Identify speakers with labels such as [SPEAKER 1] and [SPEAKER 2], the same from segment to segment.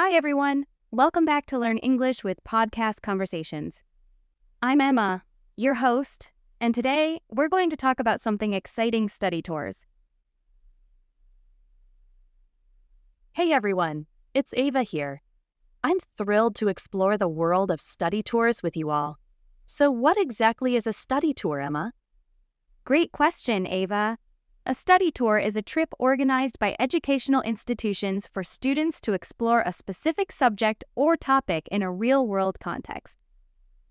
[SPEAKER 1] Hi, everyone. Welcome back to Learn English with Podcast Conversations. I'm Emma, your host, and today we're going to talk about something exciting: study tours.
[SPEAKER 2] Hey everyone, it's Ava here. I'm thrilled to explore the world of study tours with you all. So what exactly is a study tour, Emma?
[SPEAKER 1] Great question, Ava. A study tour is a trip organized by educational institutions for students to explore a specific subject or topic in a real-world context.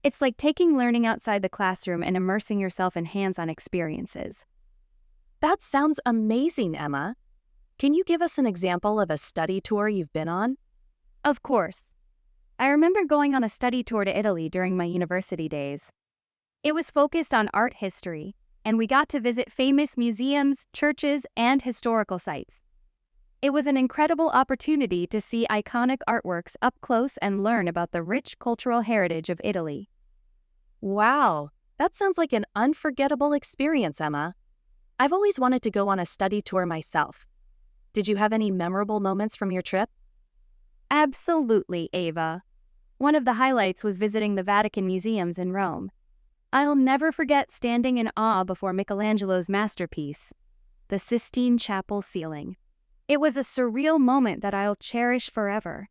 [SPEAKER 1] It's like taking learning outside the classroom and immersing yourself in hands-on experiences.
[SPEAKER 2] That sounds amazing, Emma. Can you give us an example of a study tour you've been on?
[SPEAKER 1] Of course. I remember going on a study tour to Italy during my university days. It was focused on art history, and we got to visit famous museums, churches, and historical sites. It was an incredible opportunity to see iconic artworks up close and learn about the rich cultural heritage of Italy.
[SPEAKER 2] Wow, that sounds like an unforgettable experience, Emma. I've always wanted to go on a study tour myself. Did you have any memorable moments from your trip?
[SPEAKER 1] Absolutely, Ava. One of the highlights was visiting the Vatican museums in Rome. I'll never forget standing in awe before Michelangelo's masterpiece, the Sistine Chapel ceiling. It was a surreal moment that I'll cherish forever.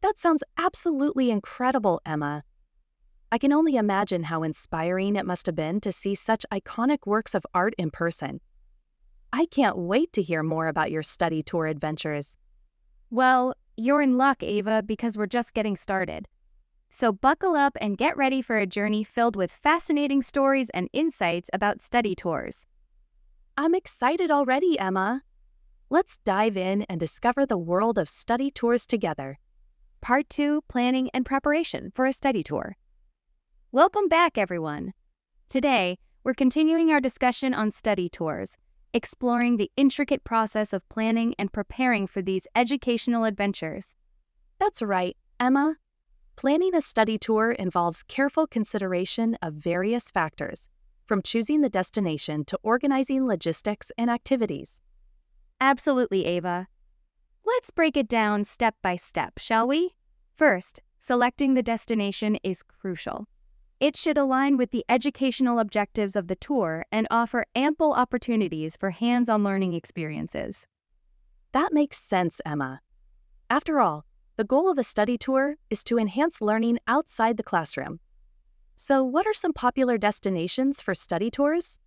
[SPEAKER 2] That sounds absolutely incredible, Emma. I can only imagine how inspiring it must have been to see such iconic works of art in person. I can't wait to hear more about your study tour adventures.
[SPEAKER 1] Well, you're in luck, Ava, because we're just getting started. So buckle up and get ready for a journey filled with fascinating stories and insights about study tours.
[SPEAKER 2] I'm excited already, Emma. Let's dive in and discover the world of study tours together.
[SPEAKER 1] Part 2, Planning and Preparation for a Study Tour. Welcome back, everyone. Today, we're continuing our discussion on study tours, exploring the intricate process of planning and preparing for these educational adventures.
[SPEAKER 2] That's right, Emma. Planning a study tour involves careful consideration of various factors, from choosing the destination to organizing logistics and activities.
[SPEAKER 1] Absolutely, Ava. Let's break it down step by step, shall we? First, selecting the destination is crucial. It should align with the educational objectives of the tour and offer ample opportunities for hands-on learning experiences.
[SPEAKER 2] That makes sense, Emma. After all, the goal of a study tour is to enhance learning outside the classroom. So, what are some popular destinations for study tours?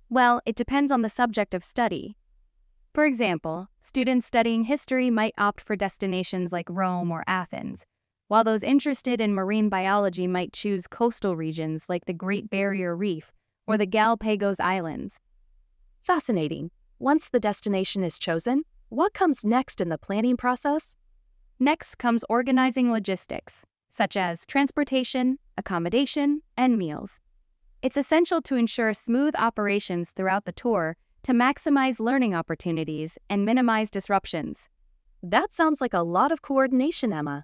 [SPEAKER 1] Well, it depends on the subject of study. For example, students studying history might opt for destinations like Rome or Athens, while those interested in marine biology might choose coastal regions like the Great Barrier Reef or the Galapagos Islands.
[SPEAKER 2] Fascinating. Once the destination is chosen, what comes next in the planning process?
[SPEAKER 1] Next comes organizing logistics, such as transportation, accommodation, and meals. It's essential to ensure smooth operations throughout the tour to maximize learning opportunities and minimize disruptions.
[SPEAKER 2] That sounds like a lot of coordination, Emma.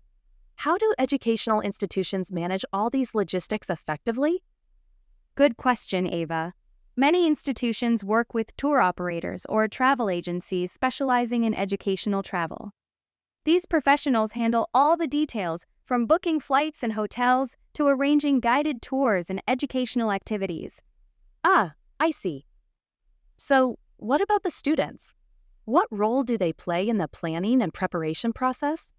[SPEAKER 2] How do educational institutions manage all these logistics effectively?
[SPEAKER 1] Good question, Ava. Many institutions work with tour operators or travel agencies specializing in educational travel. These professionals handle all the details, from booking flights and hotels to arranging guided tours and educational activities.
[SPEAKER 2] Ah, I see. So, what about the students? What role do they play in the planning and preparation process?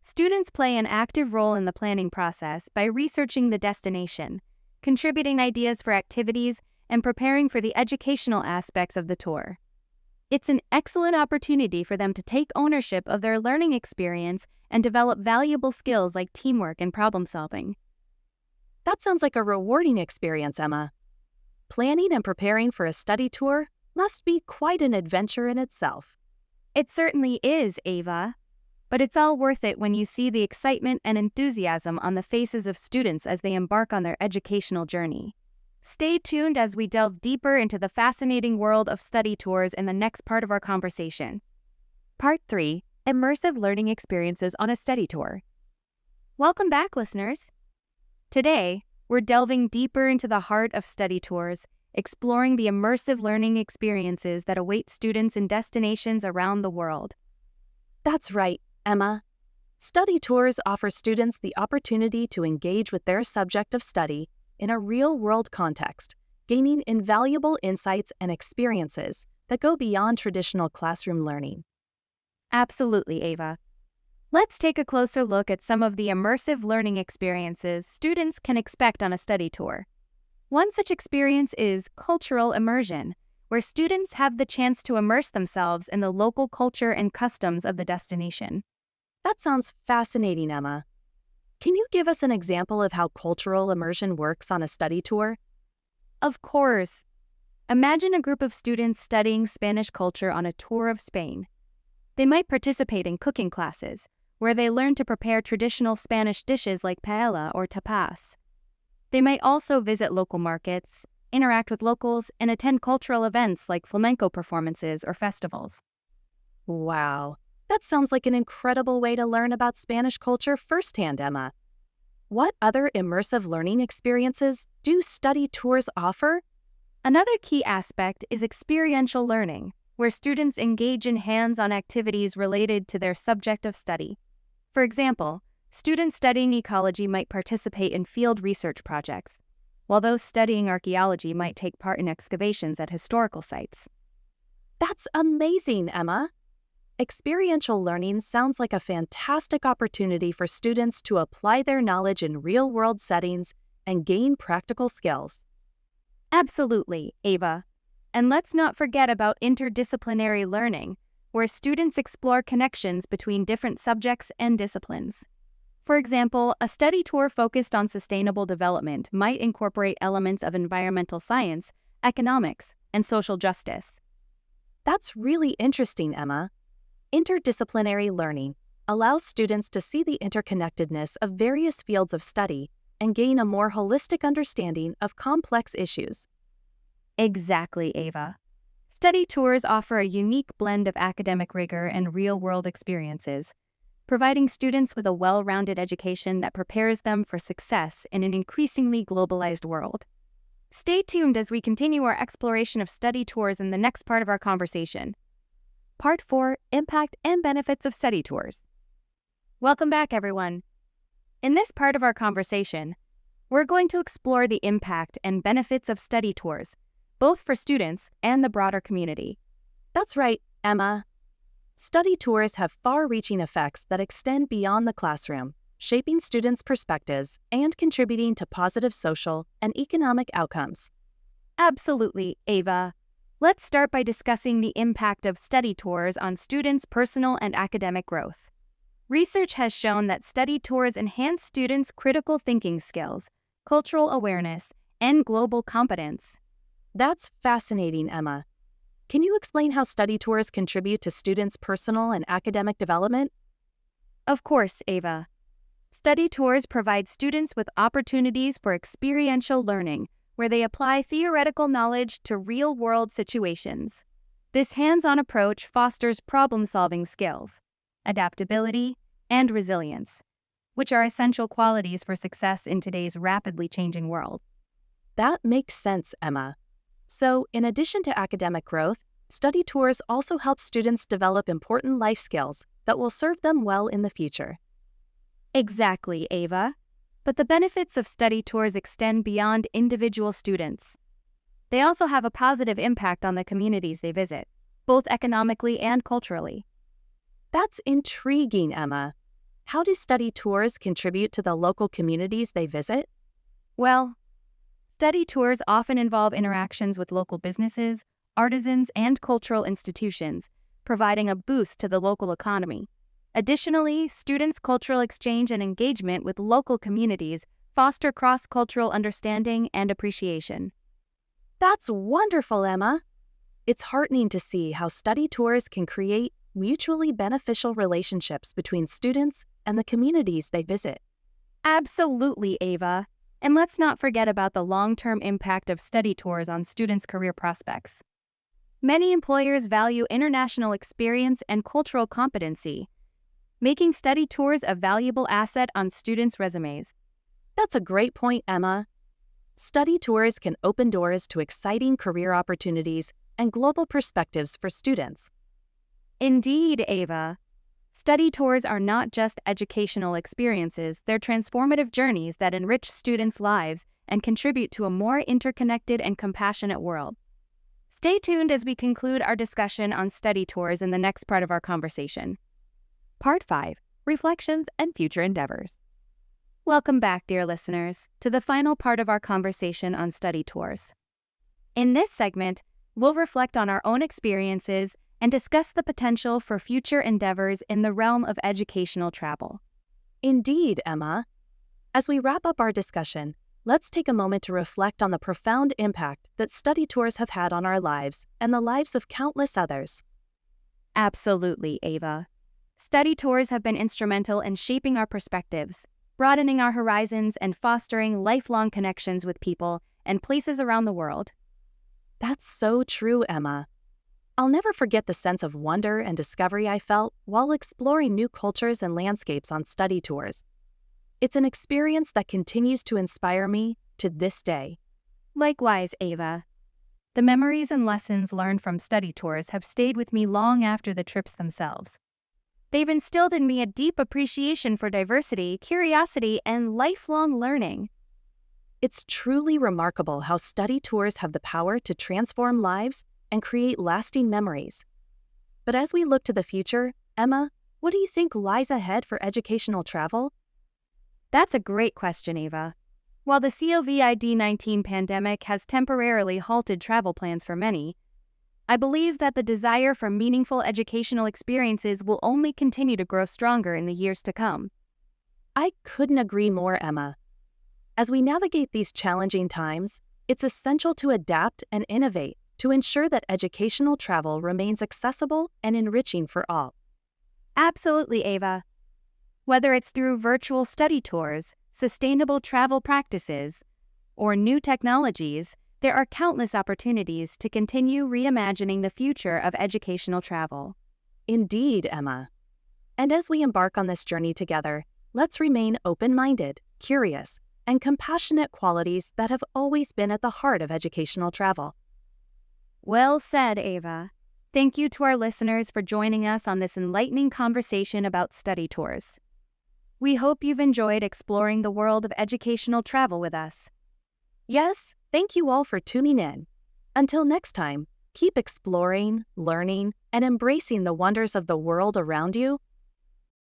[SPEAKER 1] Students play an active role in the planning process by researching the destination, contributing ideas for activities, and preparing for the educational aspects of the tour. It's an excellent opportunity for them to take ownership of their learning experience and develop valuable skills like teamwork and problem solving.
[SPEAKER 2] That sounds like a rewarding experience, Emma. Planning and preparing for a study tour must be quite an adventure in itself.
[SPEAKER 1] It certainly is, Ava. But it's all worth it when you see the excitement and enthusiasm on the faces of students as they embark on their educational journey. Stay tuned as we delve deeper into the fascinating world of study tours in the next part of our conversation. Part 3, Immersive Learning Experiences on a Study Tour. Welcome back, listeners. Today, we're delving deeper into the heart of study tours, exploring the immersive learning experiences that await students in destinations around the world.
[SPEAKER 2] That's right, Emma. Study tours offer students the opportunity to engage with their subject of study in a real-world context, gaining invaluable insights and experiences that go beyond traditional classroom learning.
[SPEAKER 1] Absolutely, Ava. Let's take a closer look at some of the immersive learning experiences students can expect on a study tour. One such experience is cultural immersion, where students have the chance to immerse themselves in the local culture and customs of the destination.
[SPEAKER 2] That sounds fascinating, Emma. Can you give us an example of how cultural immersion works on a study tour?
[SPEAKER 1] Of course. Imagine a group of students studying Spanish culture on a tour of Spain. They might participate in cooking classes, where they learn to prepare traditional Spanish dishes like paella or tapas. They might also visit local markets, interact with locals, and attend cultural events like flamenco performances or festivals.
[SPEAKER 2] Wow, that sounds like an incredible way to learn about Spanish culture firsthand, Emma. What other immersive learning experiences do study tours offer?
[SPEAKER 1] Another key aspect is experiential learning, where students engage in hands-on activities related to their subject of study. For example, students studying ecology might participate in field research projects, while those studying archaeology might take part in excavations at historical sites.
[SPEAKER 2] That's amazing, Emma. Experiential learning sounds like a fantastic opportunity for students to apply their knowledge in real-world settings and gain practical skills.
[SPEAKER 1] Absolutely, Ava. And let's not forget about interdisciplinary learning, where students explore connections between different subjects and disciplines. For example, a study tour focused on sustainable development might incorporate elements of environmental science, economics, and social justice.
[SPEAKER 2] That's really interesting, Emma. Interdisciplinary learning allows students to see the interconnectedness of various fields of study and gain a more holistic understanding of complex issues.
[SPEAKER 1] Exactly, Ava. Study tours offer a unique blend of academic rigor and real-world experiences, providing students with a well-rounded education that prepares them for success in an increasingly globalized world. Stay tuned as we continue our exploration of study tours in the next part of our conversation. Part 4, Impact and Benefits of Study Tours. Welcome back, everyone. In this part of our conversation, we're going to explore the impact and benefits of study tours, both for students and the broader community.
[SPEAKER 2] That's right, Emma. Study tours have far-reaching effects that extend beyond the classroom, shaping students' perspectives and contributing to positive social and economic outcomes.
[SPEAKER 1] Absolutely, Ava. Let's start by discussing the impact of study tours on students' personal and academic growth. Research has shown that study tours enhance students' critical thinking skills, cultural awareness, and global competence.
[SPEAKER 2] That's fascinating, Emma. Can you explain how study tours contribute to students' personal and academic development?
[SPEAKER 1] Of course, Ava. Study tours provide students with opportunities for experiential learning, where they apply theoretical knowledge to real-world situations. This hands-on approach fosters problem-solving skills, adaptability, and resilience, which are essential qualities for success in today's rapidly changing world.
[SPEAKER 2] That makes sense, Emma. So, in addition to academic growth, study tours also help students develop important life skills that will serve them well in the future.
[SPEAKER 1] Exactly, Ava. But the benefits of study tours extend beyond individual students. They also have a positive impact on the communities they visit, both economically and culturally.
[SPEAKER 2] That's intriguing, Emma. How do study tours contribute to the local communities they visit?
[SPEAKER 1] Well, study tours often involve interactions with local businesses, artisans, and cultural institutions, providing a boost to the local economy. Additionally, students' cultural exchange and engagement with local communities foster cross-cultural understanding and appreciation.
[SPEAKER 2] That's wonderful, Emma. It's heartening to see how study tours can create mutually beneficial relationships between students and the communities they visit.
[SPEAKER 1] Absolutely, Ava. And let's not forget about the long-term impact of study tours on students' career prospects. Many employers value international experience and cultural competency, making study tours a valuable asset on students' resumes.
[SPEAKER 2] That's a great point, Emma. Study tours can open doors to exciting career opportunities and global perspectives for students.
[SPEAKER 1] Indeed, Ava. Study tours are not just educational experiences, they're transformative journeys that enrich students' lives and contribute to a more interconnected and compassionate world. Stay tuned as we conclude our discussion on study tours in the next part of our conversation. Part 5, Reflections and Future Endeavors. Welcome back, dear listeners, to the final part of our conversation on study tours. In this segment, we'll reflect on our own experiences and discuss the potential for future endeavors in the realm of educational travel.
[SPEAKER 2] Indeed, Emma. As we wrap up our discussion, let's take a moment to reflect on the profound impact that study tours have had on our lives and the lives of countless others.
[SPEAKER 1] Absolutely, Ava. Study tours have been instrumental in shaping our perspectives, broadening our horizons, and fostering lifelong connections with people and places around the world.
[SPEAKER 2] That's so true, Emma. I'll never forget the sense of wonder and discovery I felt while exploring new cultures and landscapes on study tours. It's an experience that continues to inspire me to this day.
[SPEAKER 1] Likewise, Ava. The memories and lessons learned from study tours have stayed with me long after the trips themselves. They've instilled in me a deep appreciation for diversity, curiosity, and lifelong learning.
[SPEAKER 2] It's truly remarkable how study tours have the power to transform lives and create lasting memories. But as we look to the future, Emma, what do you think lies ahead for educational travel?
[SPEAKER 1] That's a great question, Ava. While the COVID-19 pandemic has temporarily halted travel plans for many, I believe that the desire for meaningful educational experiences will only continue to grow stronger in the years to come.
[SPEAKER 2] I couldn't agree more, Emma. As we navigate these challenging times, it's essential to adapt and innovate to ensure that educational travel remains accessible and enriching for all.
[SPEAKER 1] Absolutely, Ava. Whether it's through virtual study tours, sustainable travel practices, or new technologies, there are countless opportunities to continue reimagining the future of educational travel.
[SPEAKER 2] Indeed, Emma. And as we embark on this journey together, let's remain open-minded, curious, and compassionate qualities that have always been at the heart of educational travel.
[SPEAKER 1] Well said, Ava. Thank you to our listeners for joining us on this enlightening conversation about study tours. We hope you've enjoyed exploring the world of educational travel with us.
[SPEAKER 2] Yes, thank you all for tuning in. Until next time, keep exploring, learning, and embracing the wonders of the world around you